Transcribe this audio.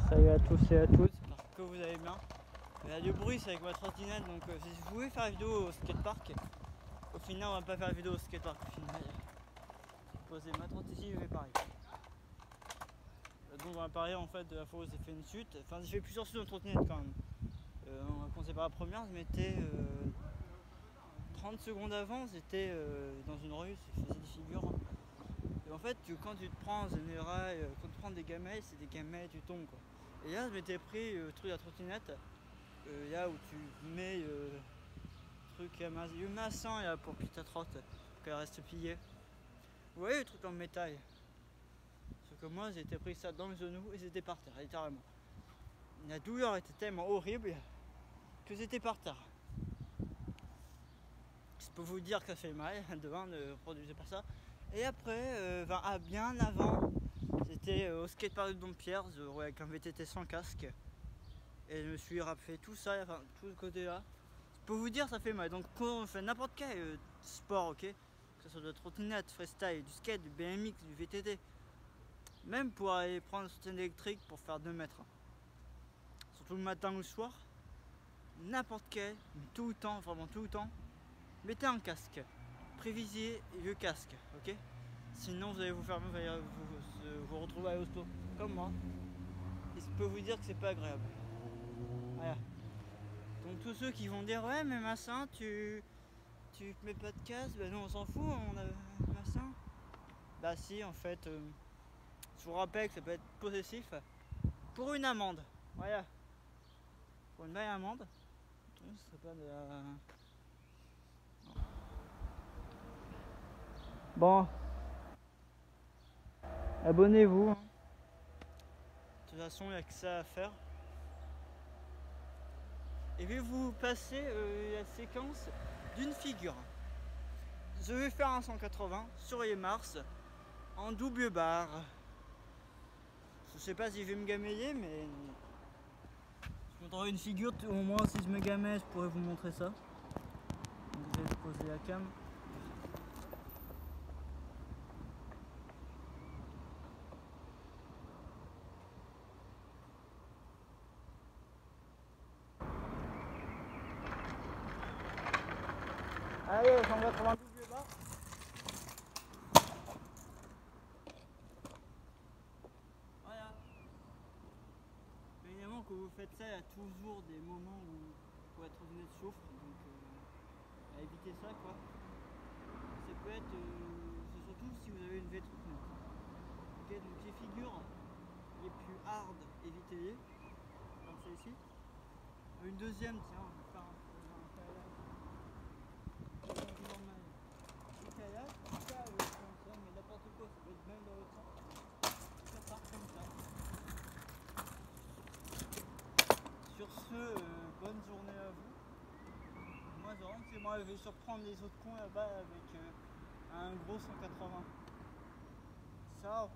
Salut à tous et à toutes, j'espère que vous allez bien. Il y a du bruit, c'est avec ma trottinette, donc si je voulais faire une vidéo au skatepark, au final on va pas faire une vidéo au skatepark. Au final, j'ai posé ma trottinette ici, je vais pareil. Donc on va parler en fait de la fois où j'ai fait une chute, enfin j'ai fait plusieurs chutes en trottinette quand même. On va commencer par la première, je m'étais 30 secondes avant, j'étais dans une rue, je faisais des figures. Et en fait, quand tu te prends des rails, quand tu prends des gamelles, c'est des gamelles, tu tombes quoi. Et là, je m'étais pris le truc de la trottinette, là où tu mets le truc le massin là, pour plier ta trotte, pour qu'elle reste pliée. Vous voyez le truc en métal? Sauf que moi, j'étais pris ça dans le genou et j'étais par terre, littéralement. La douleur était tellement horrible que j'étais par terre. Je peux vous dire que ça fait mal, devant ne produisez pas ça. Et après, bien avant, j'étais au skatepark de Dompierre avec un VTT sans casque. Et je me suis fait tout ça, enfin tout le côté là. Je peux vous dire ça fait mal. Donc quand on fait n'importe quel sport, ok, que ce soit de la trottinette, freestyle, du skate, du BMX, du VTT, même pour aller prendre une trottinette électrique pour faire 2 mètres, surtout le matin ou le soir, n'importe quel, tout le temps, vraiment tout le temps, mettez un casque, prévisiez le casque, ok. Sinon vous allez vous faire vous retrouver à l'hosto comme moi. Et je peux vous dire que c'est pas agréable. Voilà. Donc tous ceux qui vont dire ouais mais Massin tu mets pas de casque, ben non on s'en fout, on a Massin. Bah si en fait, je vous rappelle que ça peut être possessif pour une amende. Voilà. Pour une belle amende. Donc, ce serait pas de la... Bon. Abonnez-vous. De toute façon il n'y a que ça à faire. Et je vais vous passer la séquence d'une figure. Je vais faire un 180 sur les Mars en double barre. Je sais pas si je vais me gameiller, mais je montrerai une figure. Au moins, si je me gamais, je pourrais vous montrer ça. Donc, je vais poser la cam. Allez, 180 double barre. Voilà. Évidemment, quand vous faites ça, il y a toujours des moments où votre trottinette chauffe. Donc, à éviter ça, quoi. Ça peut être, c'est surtout si vous avez une vieille trottinette. Ok, donc les figures les plus hard, évitez-les. Comme celle-ci. Une deuxième, tiens, on va faire un kayak. Un kayak, ça, comme ça, mais n'importe quoi, ça peut être même dans l'autre sens. Ça part comme ça. Sur ce, bonne journée à vous. Moi, je rentre chez moi, je vais surprendre les autres cons là-bas avec un gros 180. Ciao.